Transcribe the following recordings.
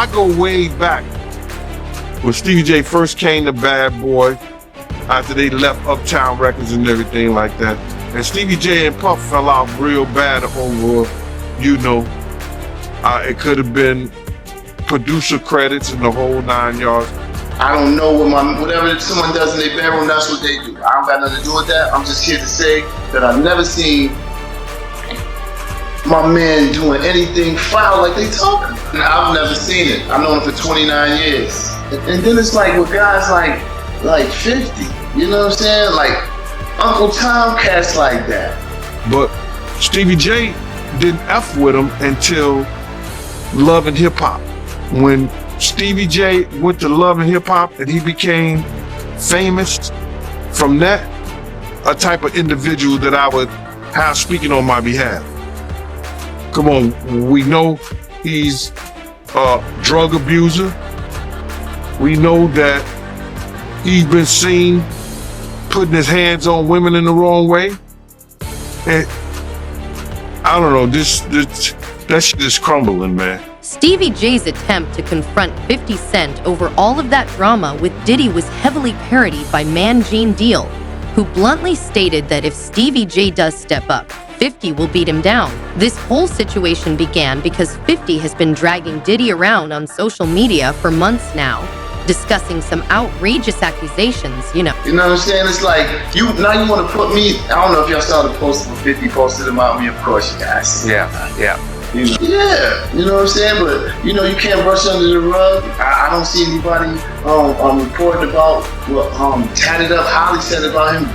I go way back when Stevie J first came to Bad Boy after they left Uptown Records and everything like that. And Stevie J and Puff fell out real bad over, it could have been producer credits and the whole 9 yards. I don't know whatever someone does in their bedroom, that's what they do. I don't got nothing to do with that. I'm just here to say that I've never seen my man doing anything foul like they talking. I've never seen it. I've known him for 29 years. And then it's like with guys like 50, you know what I'm saying? Like Uncle Tom, cats like that. But Stevie J didn't F with him until Love and Hip Hop. When Stevie J went to Love and Hip Hop and he became famous, from that, a type of individual that I would have speaking on my behalf. Come on, we know he's a drug abuser. We know that he's been seen putting his hands on women in the wrong way. And I don't know, that shit is crumbling, man. Stevie J's attempt to confront 50 Cent over all of that drama with Diddy was heavily parodied by Man Gene Deal, who bluntly stated that if Stevie J does step up, 50 will beat him down. This whole situation began because 50 has been dragging Diddy around on social media for months now, discussing some outrageous accusations, You know what I'm saying? It's like, now you want to put me, I don't know if y'all saw the post when 50 posted about me, of course you guys. Yeah. Yeah, you know what I'm saying? But, you can't brush under the rug. I don't see anybody reporting about what Tatted Up Holly said about him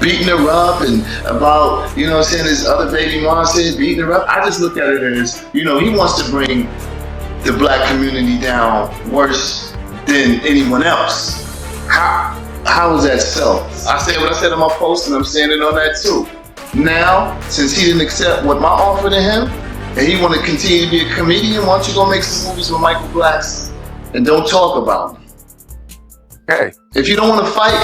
beating her up and about, his other baby mom said beating her up. I just look at it as, he wants to bring the black community down worse than anyone else. How is that so? I said what I said in my post and I'm saying it on that too. Now, since he didn't accept what my offer to him, and he want to continue to be a comedian, why don't you go make some movies with Michael Blackson and don't talk about me? Hey. If you don't want to fight,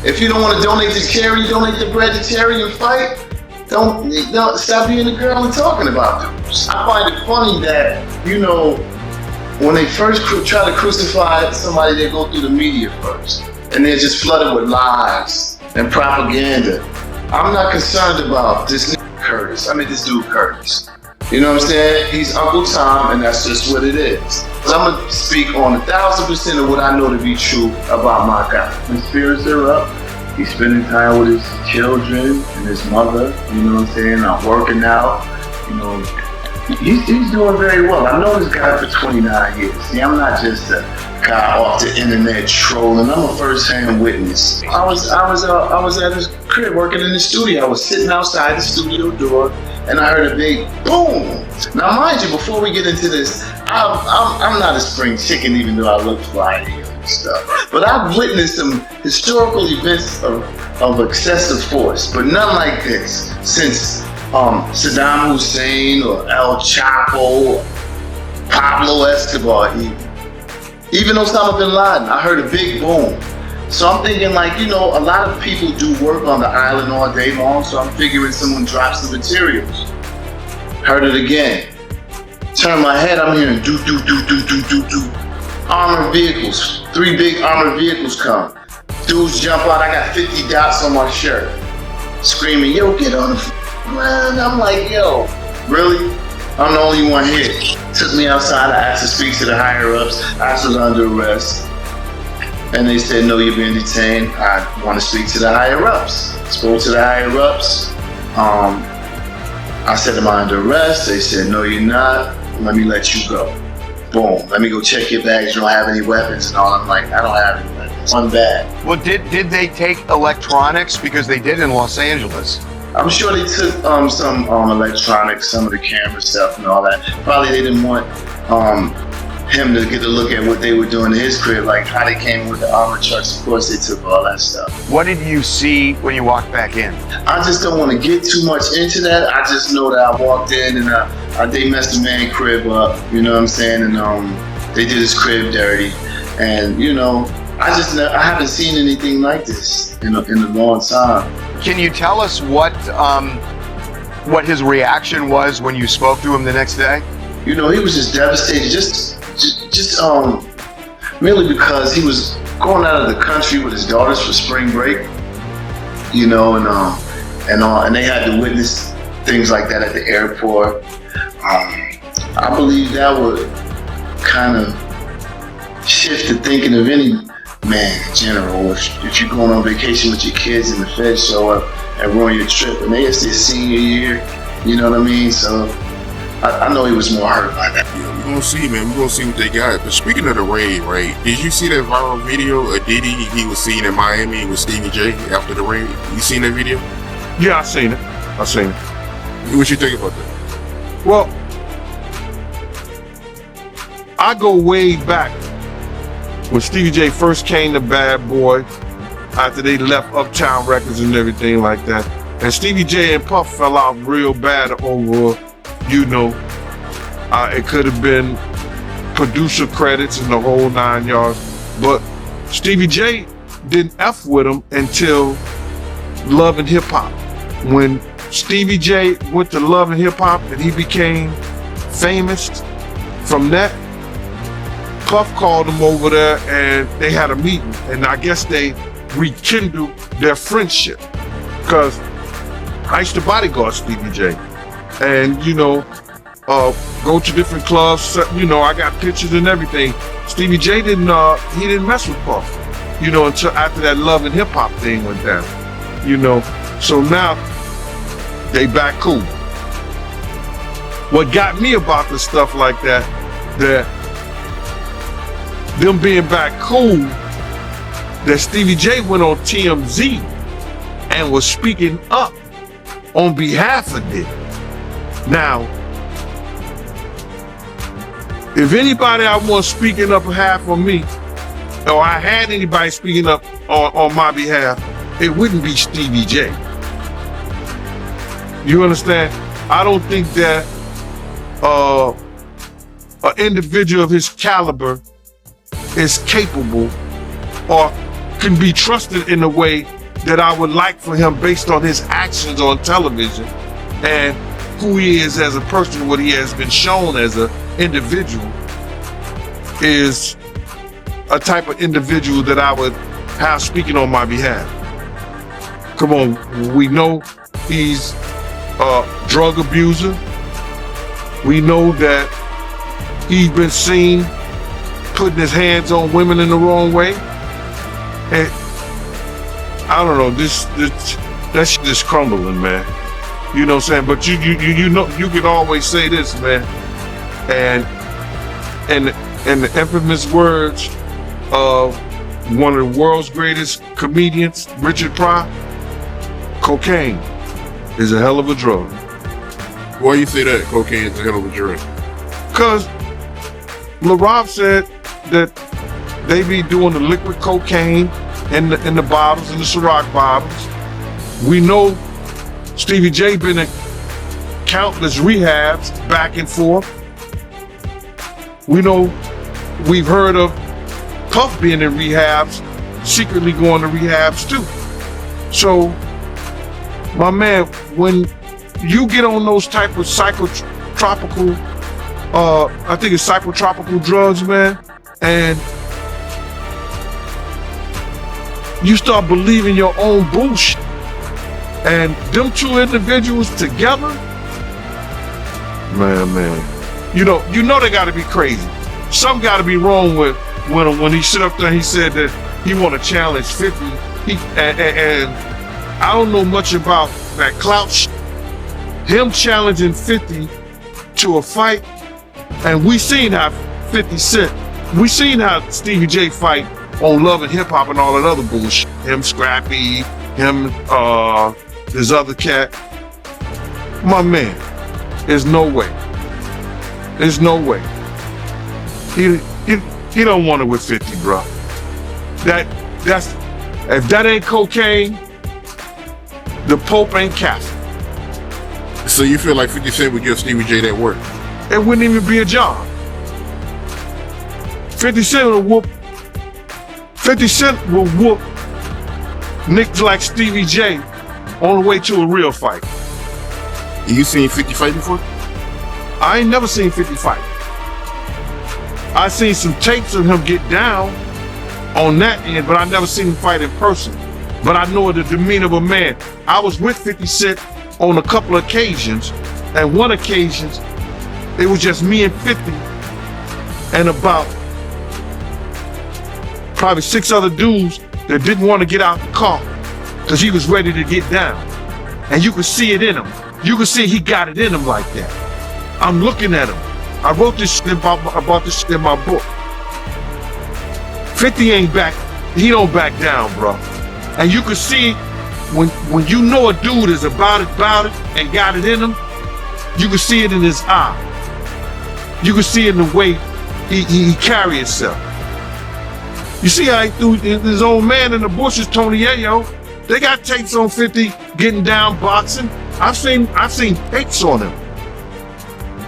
if you don't want to donate to charity, donate the bread to charity and fight, don't stop being a girl and talking about them. I find it funny that, when they first try to crucify somebody, they go through the media first. And they're just flooded with lies and propaganda. I'm not concerned about this dude Curtis. You know what I'm saying? He's Uncle Tom, and that's just what it is. I'm gonna speak on 1,000% of what I know to be true about my guy. His spirits are up. He's spending time with his children and his mother. You know what I'm saying? I'm working out. He's doing very well. I know this guy for 29 years. See, I'm not just a guy off the internet trolling. I'm a first-hand witness. I was at his crib working in the studio. I was sitting outside the studio door, and I heard a big boom. Now, mind you, before we get into this, I'm not a spring chicken, even though I look fly and stuff. But I've witnessed some historical events of excessive force, but none like this since Saddam Hussein or El Chapo, or Pablo Escobar even Osama bin Laden. I heard a big boom. So I'm thinking a lot of people do work on the island all day long, so I'm figuring someone drops the materials. Heard it again. Turn my head, I'm hearing do. Armored vehicles, 3 big armored vehicles come. Dudes jump out, I got 50 dots on my shirt. Screaming, yo, get on the ground. I'm like, yo, really? I'm the only one here. Took me outside, I asked to speak to the higher ups. I was under arrest. And they said, no, you're being detained. I want to speak to the higher ups. Spoke to the higher ups. I said, am I under arrest? They said, no, you're not. Let me let you go. Boom. Let me go check your bags. You don't have any weapons and all. I'm like, I don't have any weapons. One bag. Well, did they take electronics? Because they did in Los Angeles. I'm sure they took some electronics, some of the camera stuff and all that. Probably they didn't want him to get a look at what they were doing in his crib, like how they came with the armored trucks. Of course, they took all that stuff. What did you see when you walked back in? I just don't want to get too much into that. I just know that I walked in and they messed the man crib up. You know what I'm saying? And they did his crib dirty. And I haven't seen anything like this in a long time. Can you tell us what his reaction was when you spoke to him the next day? He was just devastated, just just merely because he was going out of the country with his daughters for spring break, you know, and they had to witness things like that at the airport. I believe that would kind of shift the thinking of any man in general. If you're going on vacation with your kids and the feds show up and ruin your trip, and it's their senior year, you know what I mean? So I know he was more hurt by that. Yeah, we're gonna see, man. We're gonna see what they got. But speaking of the raid, right? Did you see that viral video of Diddy he was seen in Miami with Stevie J after the raid? You seen that video? Yeah, I seen it. What you think about that? Well, I go way back when Stevie J first came to Bad Boy, after they left Uptown Records and everything like that. And Stevie J and Puff fell out real bad over, you know, it could have been producer credits and the whole 9 yards. But Stevie J didn't F with him until Love and Hip Hop. When Stevie J went to Love and Hip Hop and he became famous from that, Puff called him over there and they had a meeting. And I guess they rekindled their friendship. Because I used to bodyguard Stevie J. And, you know, go to different clubs, you know, I got pictures and everything. Stevie J didn't mess with Puff, you know, until after that Love and Hip Hop thing went down, you know. So now they back cool. What got me about the stuff like that them being back cool, that Stevie J went on TMZ and was speaking up on behalf of Diddy. Now, if anybody I want speaking up behalf of me, or I had anybody speaking up on my behalf, it wouldn't be Stevie J. You understand? I don't think that an individual of his caliber is capable or can be trusted in a way that I would like for him based on his actions on television and who he is as a person, what he has been shown as an individual, is a type of individual that I would have speaking on my behalf. Come on, we know he's a drug abuser. We know that he's been seen putting his hands on women in the wrong way. And I don't know, that shit is crumbling, man. You know what I'm saying? But you know, you can always say this, man. And the infamous words of one of the world's greatest comedians, Richard Pryor, cocaine is a hell of a drug. Why you say that cocaine is a hell of a drug? Because LaRob said that they be doing the liquid cocaine in the bottles, in the Ciroc bottles. We know Stevie J been in countless rehabs back and forth. We know, we've heard of Puff being in rehabs, secretly going to rehabs too. So, my man, when you get on those type of psychotropical, I think it's psychotropical drugs, man, and you start believing your own bullshit, and them two individuals together, man, you know they gotta be crazy. Something gotta be wrong with when he sit up there and he said that he wanna challenge 50. And I don't know much about that clout shit. Him challenging 50 to a fight, and we seen how 50 Cent, we seen how Stevie J fight on Love and Hip Hop and all that other bullshit. Him, Scrappy, him, this other cat. My man, there's no way. There's no way. He don't want it with 50, bro. That's if that ain't cocaine, the Pope ain't Catholic. So you feel like 50 Cent would give Stevie J that work? It wouldn't even be a job. 50 Cent will whoop niggas like Stevie J on the way to a real fight. You seen 50 fight before? I ain't never seen 50 fight. I seen some tapes of him get down on that end, but I never seen him fight in person. But I know the demeanor of a man. I was with 50 Cent on a couple of occasions, and one occasion, it was just me and 50 and about probably 6 other dudes that didn't want to get out the car because he was ready to get down. And you could see it in him. You could see he got it in him like that. I'm looking at him. I wrote this shit about this shit in my book. 50 ain't back, he don't back down, bro. And you can see when you know a dude is about it and got it in him, you can see it in his eye. You can see it in the way he carry himself. You see how he threw his old man in the bushes, Tony Yayo. They got tapes on 50 getting down boxing. I've seen tapes on him.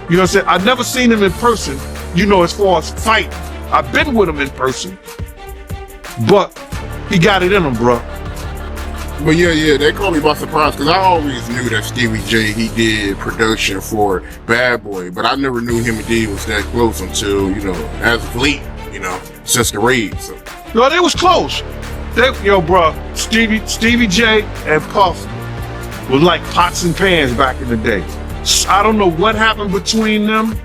You know what I'm saying? I've never seen him in person, you know, as far as fighting. I've been with him in person, but he got it in him, bro. But yeah, that caught me by surprise because I always knew that Stevie J, he did production for Bad Boy, but I never knew him and Diddy was that close until, you know, as of late, you know, since the raid. So. No, they was close. Bro, Stevie J and Puff was like pots and pans back in the day. I don't know what happened between them,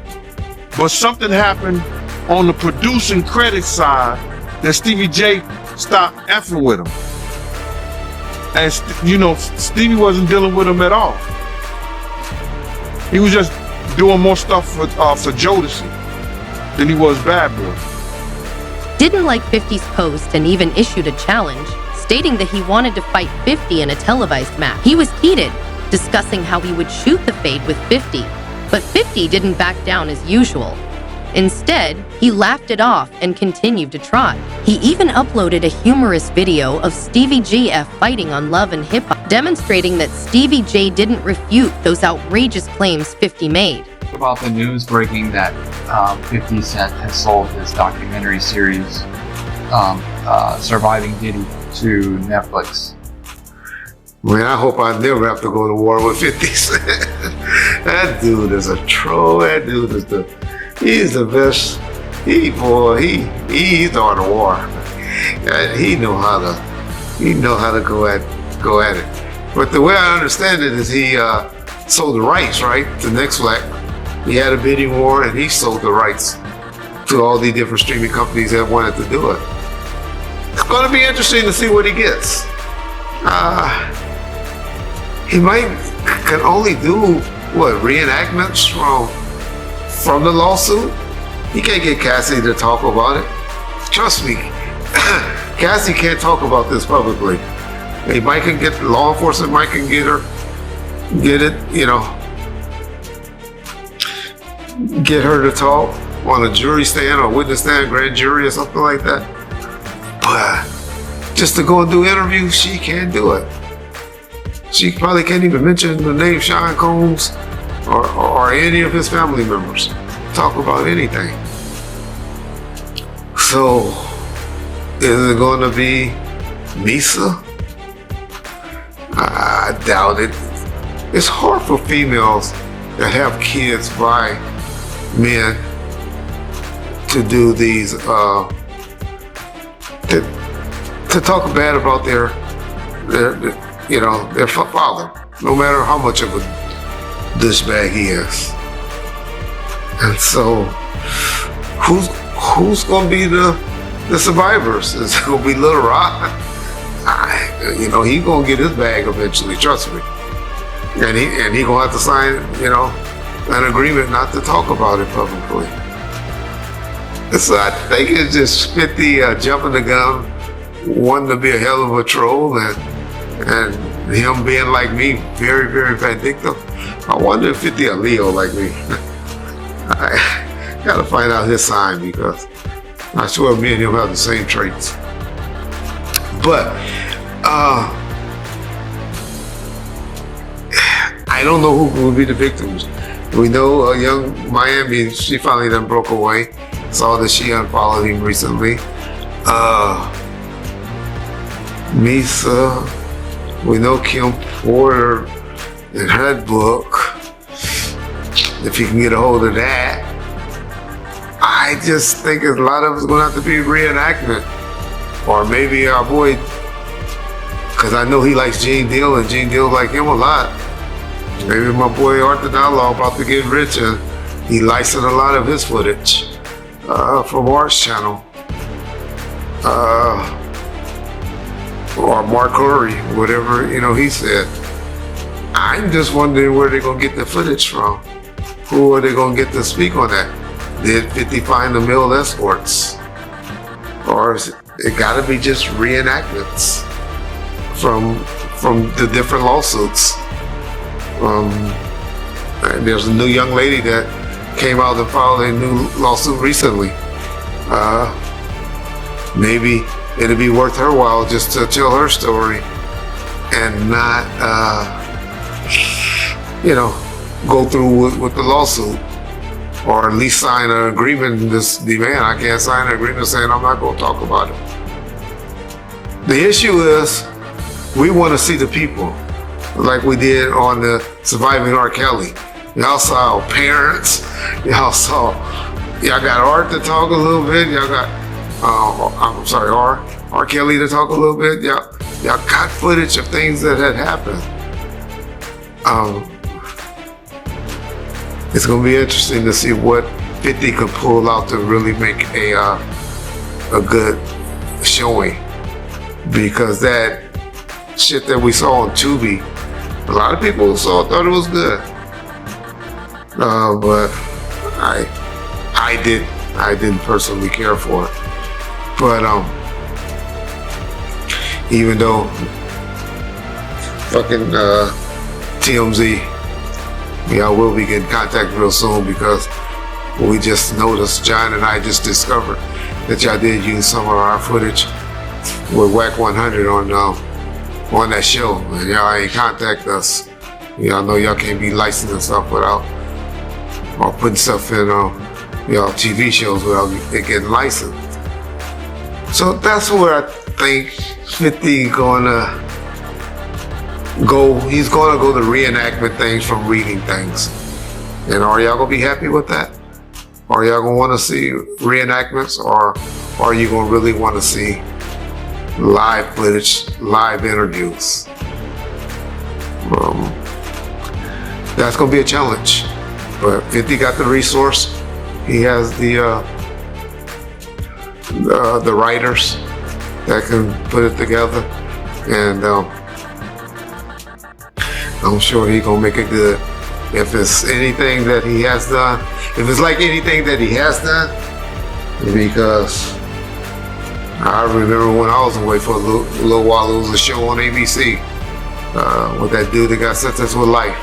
but something happened on the producing credit side that Stevie J stopped effing with him. And, you know, Stevie wasn't dealing with him at all. He was just doing more stuff for Jodeci than he was Bad Boy. Didn't like 50's post and even issued a challenge, stating that he wanted to fight 50 in a televised match. He was heated, discussing how he would shoot the fade with 50, but 50 didn't back down as usual. Instead, he laughed it off and continued to trot. He even uploaded a humorous video of Stevie J fighting on Love and Hip Hop, demonstrating that Stevie J didn't refute those outrageous claims 50 made. About the news breaking that 50 Cent has sold his documentary series, Surviving Diddy, to Netflix. Man, I hope I never have to go to war with 50 Cent. That dude is a troll. That dude is he's the best. He's on the war. And he know how to go at it. But the way I understand it is he sold the rights, right? The next flag. He had a bidding war and he sold the rights to all the different streaming companies that wanted to do it. It's going to be interesting to see what he gets. He can only do reenactments from the lawsuit. He can't get Cassie to talk about it. Trust me, Cassie can't talk about this publicly. Hey, law enforcement might can get it, you know, get her to talk on a jury stand or witness stand, grand jury or something like that. But just to go and do interviews, she can't do it. She probably can't even mention the name Sean Combs or any of his family members. Talk about anything. So, is it going to be Misa? I doubt it. It's hard for females that have kids by men to do these, to talk bad about their father, no matter how much of a douchebag he is. And so, who's going to be the survivors? Is it going to be Lil Rock? He's going to get his bag eventually, trust me. And he going to have to sign, an agreement not to talk about it publicly. So I think it's just 50 jumping the gun, wanting to be a hell of a troll, and him being like me, very, very vindictive. I wonder if 50 a Leo like me. I gotta find out his sign because I'm sure me and him have the same traits. But I don't know who will be the victims. We know young Miami, she finally done broke away. Saw that she unfollowed him recently. Misa, we know Kim Porter in her book. If you can get a hold of that. I I just think a lot of it's going to have to be reenactment. Or maybe our boy, because I know he likes Gene Deal and Gene Deal like him a lot. Maybe my boy Arthur Dialogue about to get rich and he licensed a lot of his footage from Art's channel. Or Mark Curry, whatever, he said. I'm just wondering where they're going to get the footage from. Who are they going to get to speak on that? Did 50 find the male escorts? Or is it got to be just reenactments from the different lawsuits? And there's a new young lady that came out and filed a new lawsuit recently. Maybe it'd be worth her while just to tell her story and not, go through with the lawsuit, or at least sign an agreement. I can't sign an agreement saying I'm not going to talk about it. The issue is we want to see the people, like we did on the Surviving R. Kelly. Y'all saw parents. Y'all got Art to talk a little bit. Y'all got, R. Kelly to talk a little bit. Y'all got footage of things that had happened. It's going to be interesting to see what 50 could pull out to really make a good showing. Because that shit that we saw on Tubi, a lot of people thought it was good. But I didn't personally care for it. But even though fucking TMZ, I will be getting contact real soon, because we just noticed, John and I just discovered that y'all did use some of our footage with WAC 100 on that show, and y'all ain't contact us. Y'all know y'all can't be licensing stuff without, or putting stuff in TV shows without it getting licensed. So that's where I think 50 gonna go. He's gonna go to reenactment things from reading things. And are y'all gonna be happy with that? Are y'all gonna want to see reenactments, or are you gonna really want to see live footage, live interviews? That's gonna be a challenge. But 50 got the resource. He has the writers that can put it together, and I'm sure he's gonna make it good. If it's anything that he has done, if it's like anything that he has done, because I remember when I was away for a little while, there was a show on ABC with that dude that got sentenced with life.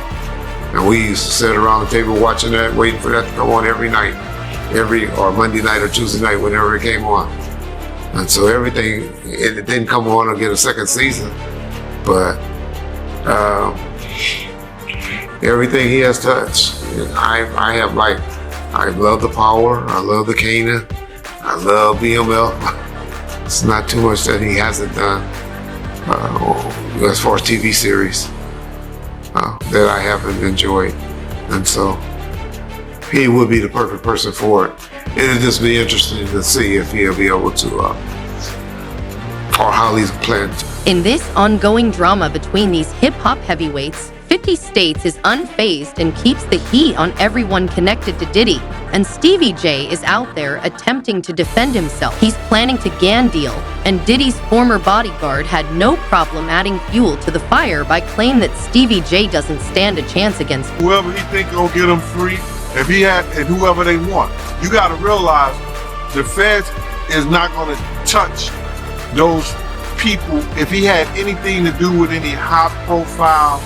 And we used to sit around the table watching that, waiting for that to come on every night, or Monday night or Tuesday night, whenever it came on. And so it didn't come on or get a second season, but everything he has touched, I love the Power, I love the Kanan, I love BML. It's not too much that he hasn't done as far as TV series that I haven't enjoyed. And so he would be the perfect person for it. It'll just be interesting to see if he'll be able to, or how he's planned to. In this ongoing drama between these hip-hop heavyweights, 50 states is unfazed and keeps the heat on everyone connected to Diddy. And Stevie J is out there attempting to defend himself. He's planning to GAN deal, and Diddy's former bodyguard had no problem adding fuel to the fire by claiming that Stevie J doesn't stand a chance against Whoever he think gonna get him free, if he had, and whoever they want. You gotta realize the feds is not gonna touch those people if he had anything to do with any high profile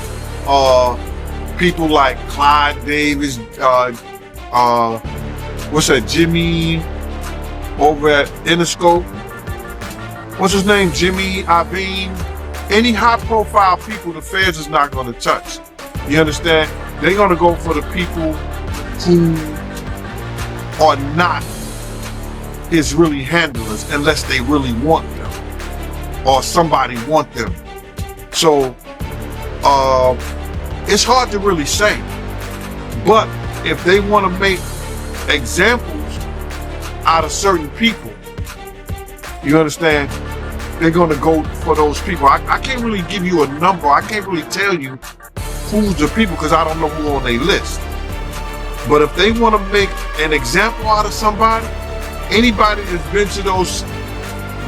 people like Clyde Davis, what's that, Jimmy over at Interscope? What's his name? Jimmy Iovine? Any high profile people the feds is not gonna touch. You understand? They're gonna go for the people who are not his really handlers unless they really want them or somebody want them. So it's hard to really say, but if they want to make examples out of certain people, you understand, they're going to go for those people. I can't really give you a number. I can't really tell you who's the people because I don't know who on their list. But if they want to make an example out of somebody, anybody that's been to those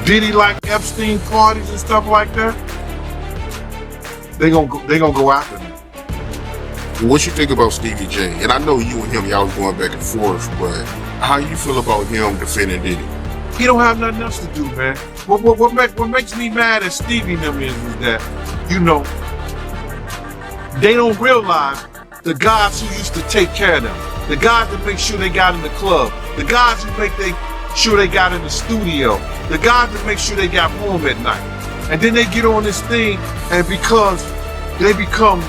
Diddy-like Epstein parties and stuff like that, they gonna go after them. What you think about Stevie J? And I know you and him, y'all was going back and forth, but how you feel about him defending Diddy? He don't have nothing else to do, man. What makes me mad at Stevie and them is that, you know, they don't realize the guys who used to take care of them, the guys that make sure they got in the club, the guys who make sure they got in the studio, the guys that make sure they got home at night. And then they get on this thing, and because they become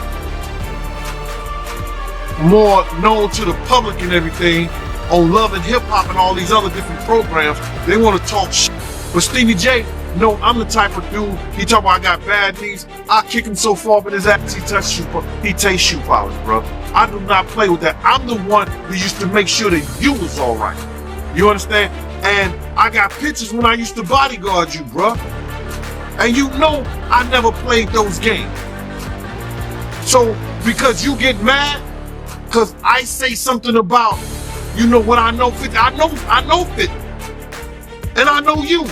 more known to the public and everything on Love and Hip Hop and all these other different programs, they want to talk shit. But Stevie J, no, I'm the type of dude, he talk about I got bad knees, I kick him so far up in his ass, he takes shoe polish, bro. I do not play with that. I'm the one who used to make sure that you was all right. You understand? And I got pictures when I used to bodyguard you, bro. And you know I never played those games. So, because you get mad, because I say something about, you know what I know 50, I know 50. And I know you.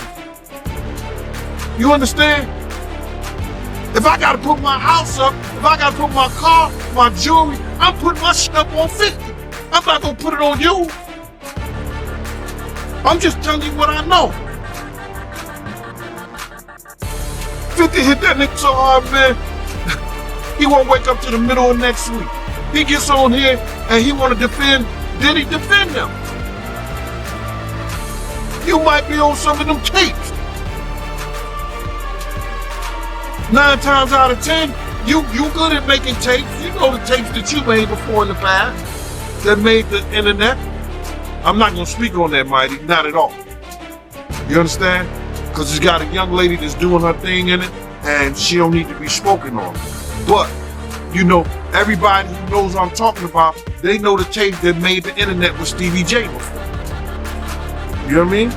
You understand? If I gotta put my house up, if I gotta put my car, my jewelry, I'm putting my shit up on 50. I'm not gonna put it on you. I'm just telling you what I know. 50 hit that nigga so hard, man. He won't wake up to the middle of next week. He gets on here and he want to defend. Did he defend them? You might be on some of them tapes. 9 times out of 10, you good at making tapes. You know the tapes that you made before in the past that made the internet. I'm not gonna speak on that, Mighty, not at all. You understand? Because it's got a young lady that's doing her thing in it, and she don't need to be spoken on. But, you know, everybody who knows what I'm talking about, they know the tape that made the internet with Stevie J before. You know what I mean?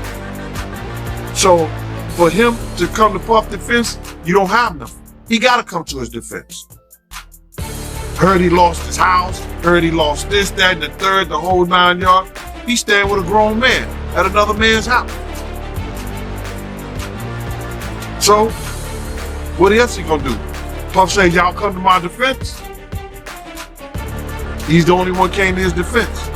So, for him to come to Puff defense, you don't have nothing. He gotta come to his defense. Heard he lost his house, heard he lost this, that, and the third, the whole 9 yards. He's standing with a grown man at another man's house. So, what else he gonna do? Puff says, y'all come to my defense. He's the only one came to his defense.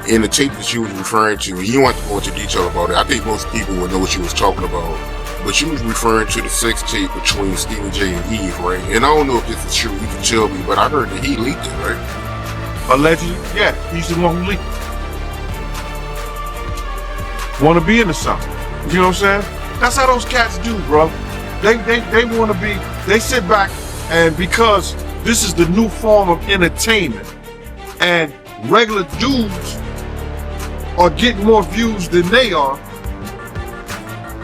In the tape that you was referring to, you don't have to go into detail about it. I think most people would know what you was talking about. But you was referring to the sex tape between Stevie J and Eve, right? And I don't know if this is true, you can tell me, but I heard that he leaked it, right? Allegedly, yeah, he's the one who leaked it. Want to be into something. You know what I'm saying? That's how those cats do, bro. They want to be, they sit back, and because this is the new form of entertainment, and regular dudes are getting more views than they are,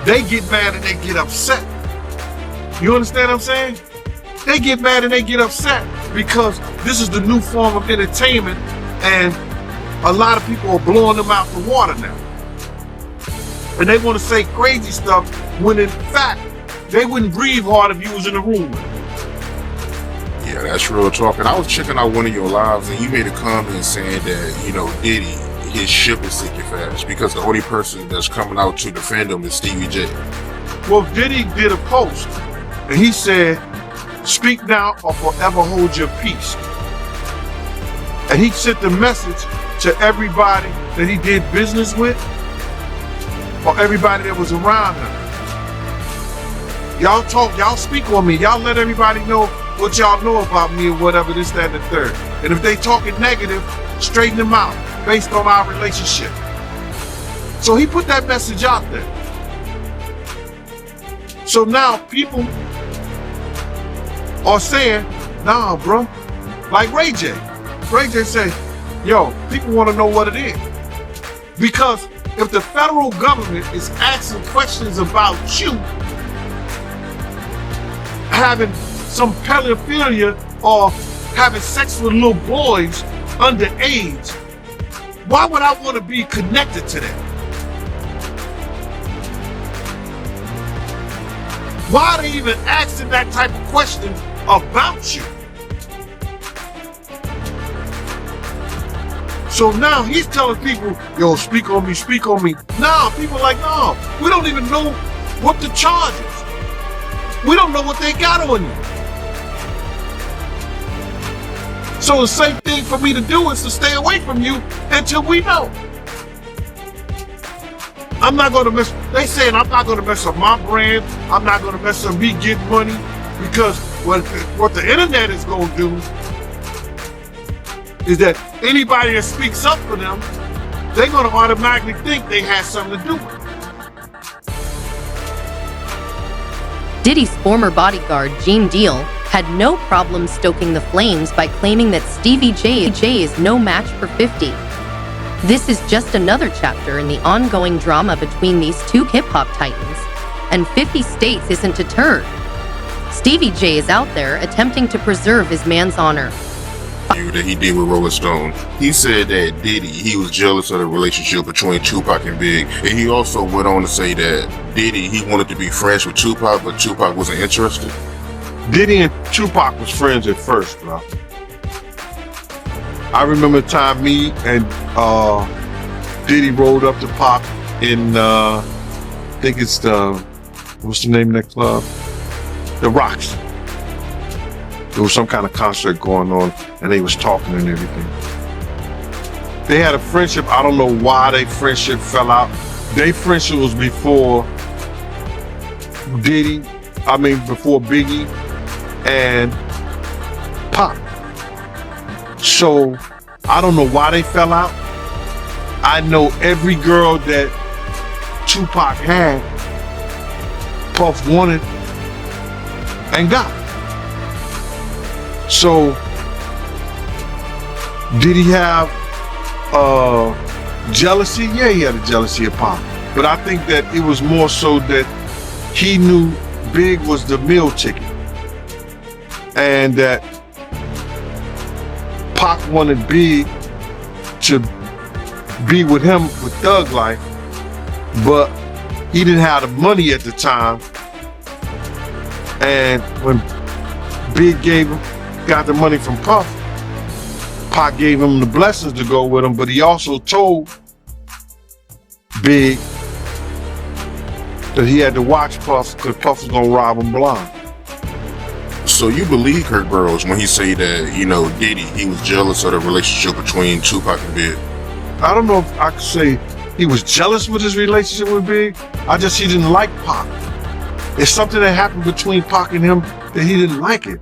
they get mad and they get upset. You understand what I'm saying? They get mad and they get upset because this is the new form of entertainment, and a lot of people are blowing them out the water now. And they want to say crazy stuff when in fact, they wouldn't breathe hard if you was in the room with them. Yeah, that's real talk. And I was checking out one of your lives and you made a comment saying that, you know, Diddy, his ship is sinking fast because the only person that's coming out to defend him is Stevie J. Well, Diddy did a post and he said, speak now or forever hold your peace. And he sent the message to everybody that he did business with or everybody that was around him. Y'all talk, y'all speak on me, y'all let everybody know what y'all know about me or whatever, this, that, and the third. And if they talking negative, straighten them out based on our relationship. So he put that message out there. So now people are saying, nah, bro, like Ray J. Ray J say, yo, people want to know what it is. Because if the federal government is asking questions about you, having some pedophilia or having sex with little boys underage, why would I want to be connected to that? Why are they even asking that type of question about you? So now he's telling people, yo, speak on me, speak on me. Now people are like, no, we don't even know what the charge is. We don't know what they got on you. So the safe thing for me to do is to stay away from you until we know. I'm not gonna mess, they saying I'm not gonna mess up my brand. I'm not gonna mess up me getting money, because what the internet is gonna do is that anybody that speaks up for them, they're gonna automatically think they had something to do with it. Diddy's former bodyguard, Gene Deal, had no problem stoking the flames by claiming that Stevie J is no match for 50. This is just another chapter in the ongoing drama between these two hip-hop titans, and 50 States isn't deterred. Stevie J is out there attempting to preserve his man's honor. That he did with Rolling Stone. He said that Diddy, he was jealous of the relationship between Tupac and Big, and he also went on to say that Diddy, he wanted to be friends with Tupac, but Tupac wasn't interested. Diddy and Tupac was friends at first, bro. I remember the time me and Diddy rolled up to Pac in, I think it's what's the name of that club? The Rocks. There was some kind of concert going on, and they was talking and everything. They had a friendship. I don't know why their friendship fell out. Their friendship was before before Biggie and Pac. So I don't know why they fell out. I know every girl that Tupac had, Puff wanted and got. So, did he have jealousy? Yeah, he had a jealousy of Pac. But I think that it was more so that he knew Big was the meal ticket. And that Pac wanted Big to be with him with Thug Life, but he didn't have the money at the time. And when Big got the money from Puff, Pac gave him the blessings to go with him, but he also told Big that he had to watch Puff because Puff was gonna rob him blind. So you believe Kurt Burrows when he say that, you know, Diddy, he was jealous of the relationship between Tupac and Big? I don't know if I could say he was jealous with his relationship with Big. He didn't like Pac. It's something that happened between Pac and him that he didn't like it.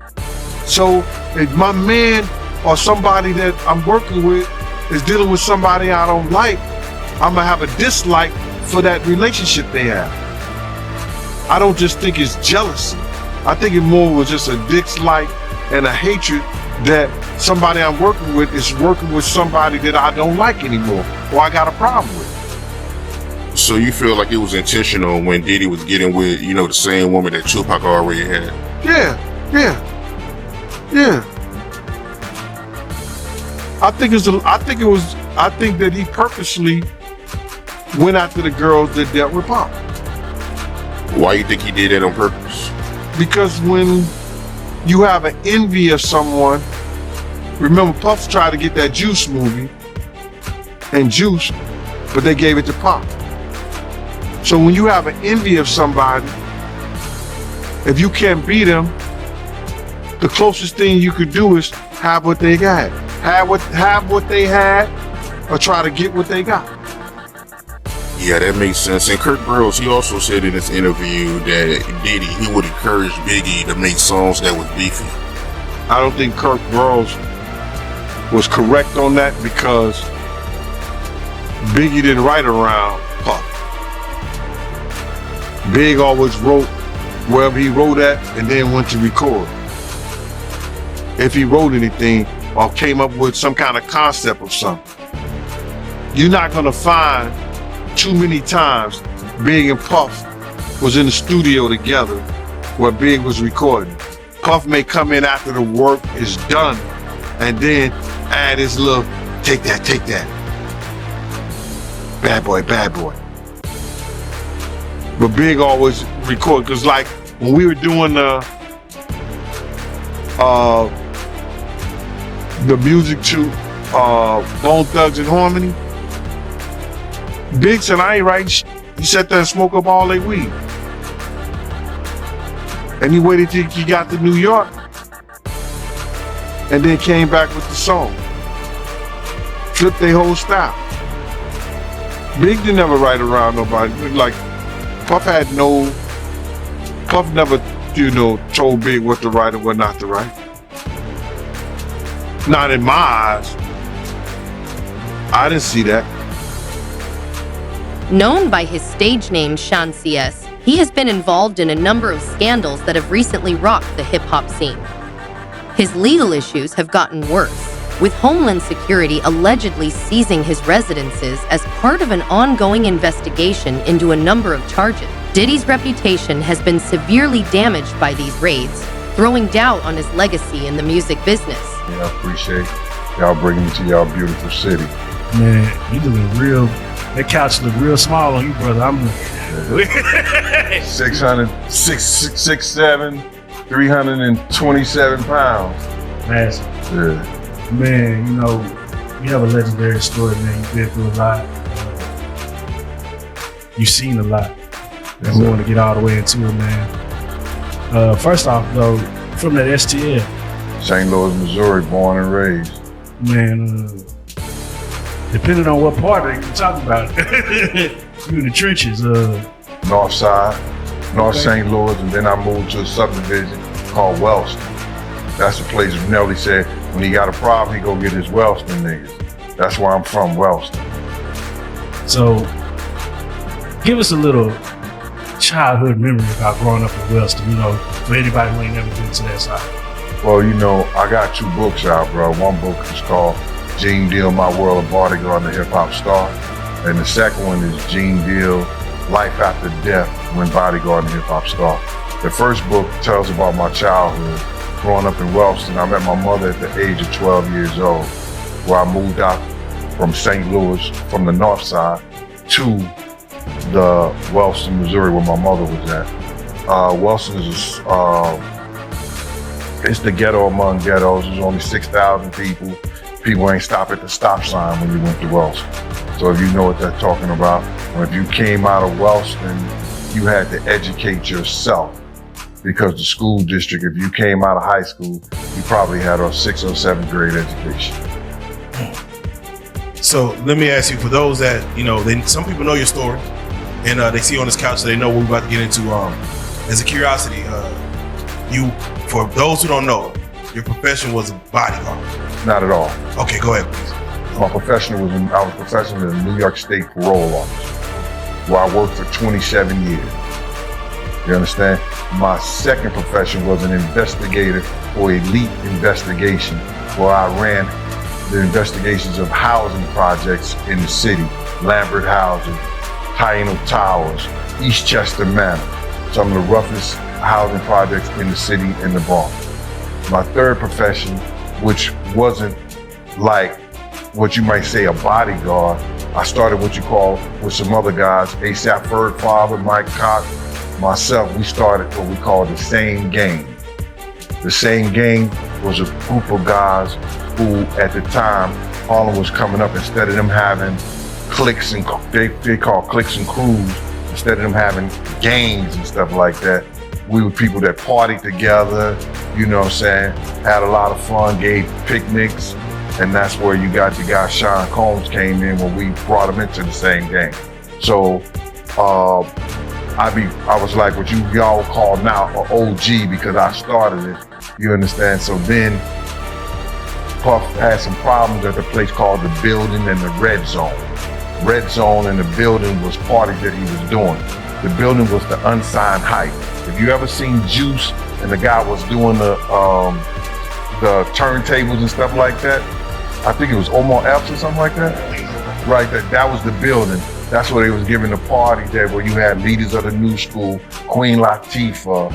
So if my man or somebody that I'm working with is dealing with somebody I don't like, I'm gonna have a dislike for that relationship they have. I don't just think it's jealousy. I think it more was just a dislike and a hatred that somebody I'm working with is working with somebody that I don't like anymore or I got a problem with. So you feel like it was intentional when Diddy was getting with, you know, the same woman that Tupac already had? Yeah. I think that he purposely went after the girls that dealt with Pac. Why you think he did that on purpose? Because when you have an envy of someone, remember Puff tried to get that Juice movie and Juice, but they gave it to Pac. So when you have an envy of somebody, if you can't beat them, the closest thing you could do is have what they got. Have what they had, or try to get what they got. Yeah, that makes sense. And Kurt Burrows, he also said in his interview that Diddy, he would encourage Biggie to make songs that was beefy. I don't think Kurt Burrows was correct on that because Biggie didn't write around Puff. Big always wrote wherever he wrote at and then went to record. If he wrote anything or came up with some kind of concept of something. You're not gonna find too many times Big and Puff was in the studio together where Big was recording. Puff may come in after the work is done and then add his little, take that. Bad boy. But Big always record, because like when we were doing the music to Bone Thugs and Harmony, Big said, I ain't writing shit. He sat there and smoked up all their weed. And he waited till he got to New York and then came back with the song. Flipped their whole style. Big didn't never write around nobody. Like, Puff never, told Big what to write and what not to write. Not in my eyes. I didn't see that. Known by his stage name Sean CS, he has been involved in a number of scandals that have recently rocked the hip-hop scene. His legal issues have gotten worse, with Homeland Security allegedly seizing his residences as part of an ongoing investigation into a number of charges. Diddy's reputation has been severely damaged by these raids, throwing doubt on his legacy in the music business. Yeah, I appreciate y'all bringing me to y'all beautiful city. Man, you looking real. That couch look real small on you, brother. I'm 6'7", 327 pounds. massive. Yeah. Man, you have a legendary story, man. You've been through a lot. You've seen a lot. And we want to get all the way into it, man. First off, though, from that STL. St. Louis, Missouri, born and raised. Man, depending on what part of it you're talking about, you in the trenches. North Side, North Okay. St. Louis, and then I moved to a subdivision called Wellston. That's the place Nelly said when he got a problem, he go get his Wellston niggas. That's where I'm from, Wellston. So, give us a little childhood memory about growing up in Wellston, for anybody who ain't never been to that side. Well, I got 2 books out, bro. One book is called Gene Deal, My World of Bodyguard and the Hip Hop Star. And the second one is Gene Deal, Life After Death, When Bodyguard and Hip Hop Star. The first book tells about my childhood. Growing up in Wellston, I met my mother at the age of 12 years old, where I moved out from St. Louis, from the north side, to the Wellston, Missouri, where my mother was at. Wellston is it's the ghetto among ghettos. There's only 6,000 people. People ain't stop at the stop sign when you went to Wellston. So if you know what they're talking about, or if you came out of Wellston, you had to educate yourself. Because the school district, if you came out of high school, you probably had a 6th or 7th grade education. So let me ask you, for those that, some people know your story and they see you on this couch, so they know what we're about to get into. As a curiosity, for those who don't know, your profession was a bodyguard. Not at all. Okay, go ahead, please. My profession I was professional in the New York State Parole Office, where I worked for 27 years. You understand? My second profession was an investigator for Elite Investigation, where I ran the investigations of housing projects in the city. Lambert Housing, Hyena Towers, Eastchester Manor, some of the roughest housing projects in the city in the Bronx. My third profession, which wasn't like what you might say a bodyguard, I started what you call, with some other guys, ASAP Ferg Father, Mike Cox, myself, we started what we call the Same Gang. The Same Gang was a group of guys who, at the time, Harlem was coming up. Instead of them having cliques and they call cliques and crews, instead of them having gangs and stuff like that, we were people that partied together, had a lot of fun, gave picnics, and that's where you got your guy Sean Combs came in when we brought him into the Same Gang. So I was like what y'all call now an OG because I started it, you understand? So then Puff had some problems at the place called The Building and the Red Zone. Red Zone and The Building was parties that he was doing. The Building was the unsigned hype. If you ever seen Juice and the guy was doing the turntables and stuff like that, I think it was Omar Epps or something like that. Right, that was The Building. That's where they was giving the party there, where you had leaders of the new school, Queen Latifah,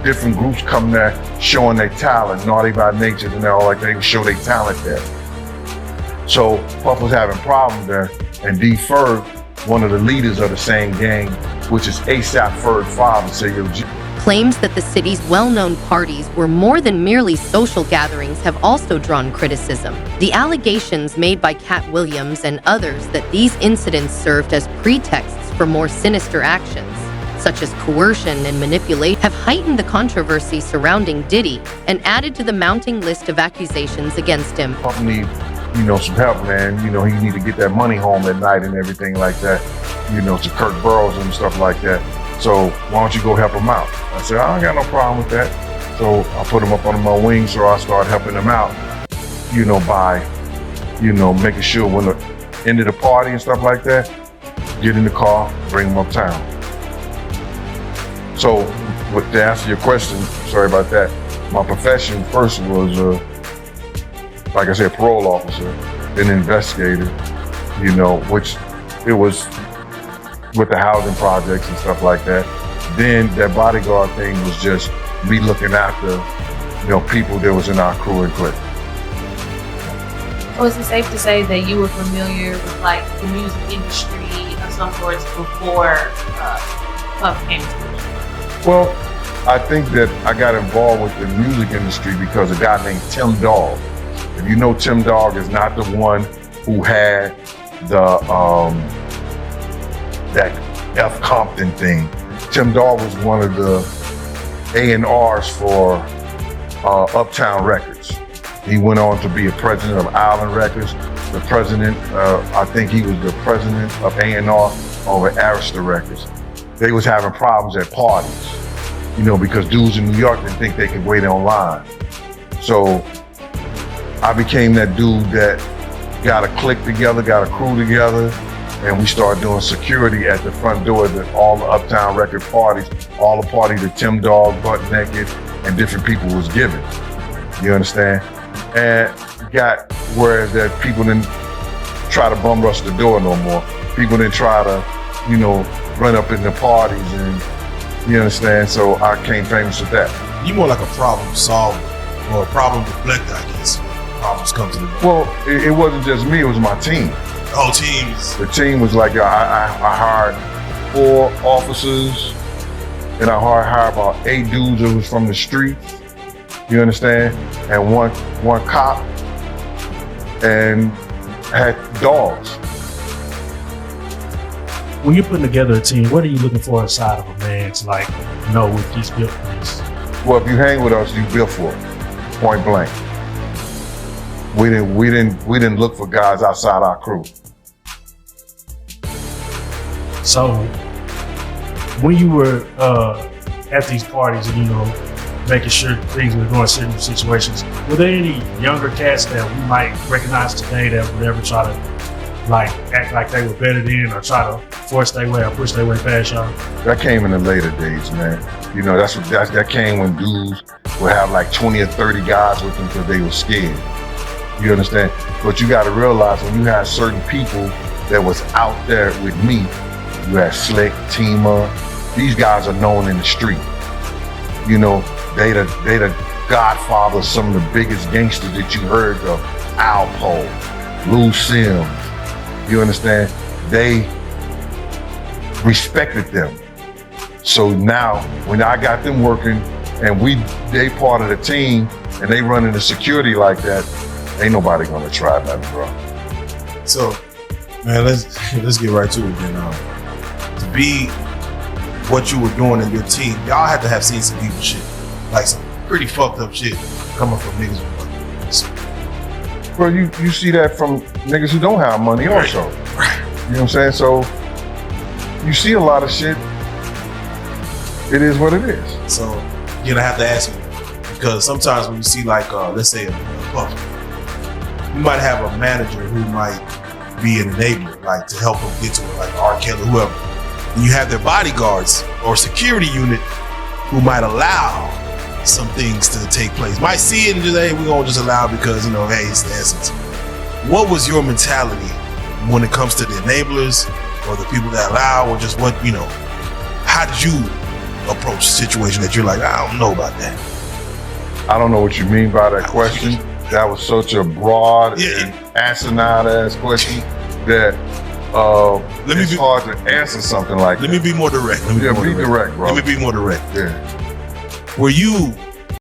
different groups come there showing their talent, Naughty by Nature and all like that. They would show their talent there. So Puff was having problems there, and D Ferg, one of the leaders of the Same Gang, which is ASAP Ferg Father, said, yo, Claims that the city's well-known parties were more than merely social gatherings have also drawn criticism. The allegations made by Cat Williams and others that these incidents served as pretexts for more sinister actions, such as coercion and manipulation, have heightened the controversy surrounding Diddy and added to the mounting list of accusations against him. I need, some help, man. He need to get that money home at night and everything like that, to Kirk Burrows and stuff like that. So why don't you go help him out? I said, I ain't got no problem with that. So I put him up under my wing, so I started helping him out, by, making sure when the end of the party and stuff like that, get in the car, bring him uptown. So to answer your question, sorry about that, my profession first was, like I said, parole officer, then investigator, which it was with the housing projects and stuff like that. Then that bodyguard thing was just me looking after, people that was in our crew and clique. So is it safe to say that you were familiar with like the music industry of some sorts before Puff came to you? Well, I think that I got involved with the music industry because a guy named Tim Dog. If you know, Tim Dog is not the one who had the that F. Compton thing. Tim Dog was one of the A&Rs for Uptown Records. He went on to be a president of Island Records, the president, I think he was the president of A&R over Arista Records. They was having problems at parties, because dudes in New York didn't think they could wait online. So I became that dude that got a clique together, got a crew together, and we started doing security at the front door at all the Uptown Record parties, all the parties that Tim Dog, Butt Naked, and different people was giving. You understand? And got whereas that people didn't try to bum rush the door no more. People didn't try to, run up in the parties and, you understand? So I became famous with that. You more like a problem solver or a problem deflector, I guess. Problems come to the door. Well, it wasn't just me, it was my team. The whole teams. The team was like, I hired 4 officers, and I hired about 8 dudes that was from the streets, you understand? And one cop, and had dogs. When you're putting together a team, what are you looking for inside of a man to if he's built for this? Well, if you hang with us, you built for it, point blank. We didn't look for guys outside our crew. So when you were at these parties and making sure things were going certain situations, were there any younger cats that we might recognize today that would ever try to act like they were better than or try to force their way or push their way past y'all? That came in the later days, man. That came when dudes would have like 20 or 30 guys with them because they were scared. You understand? But you got to realize when you have certain people that was out there with me, you had Slick, Tima. These guys are known in the street. They the godfather of some of the biggest gangsters that you heard of. Alpo, Lou Sims. You understand? They respected them. So now when I got them working and they part of the team and they running the security like that, ain't nobody gonna try nothing, bro. So, man, let's get right to it then. To be what you were doing in your team, y'all had to have seen some evil shit, like some pretty fucked up shit coming from niggas with money. Well, you see that from niggas who don't have money also. Right. You know what I'm saying? So you see a lot of shit. It is what it is. So you're gonna have to ask me, because sometimes when you see let's say a Puff, you might have a manager who might be an enabler, to help them get to it, like R. Kelly, whoever. And you have their bodyguards or security unit who might allow some things to take place. Might see it and just, hey, we're gonna just allow it because, hey, it's the essence. What was your mentality when it comes to the enablers or the people that allow, or just what, how did you approach a situation that you're like, I don't know about that? I don't know what you mean by that question. That was such a broad and asinine ass question that it's hard to answer something like that. Let me be more direct. Be direct, bro. Let me be more direct. Yeah. were you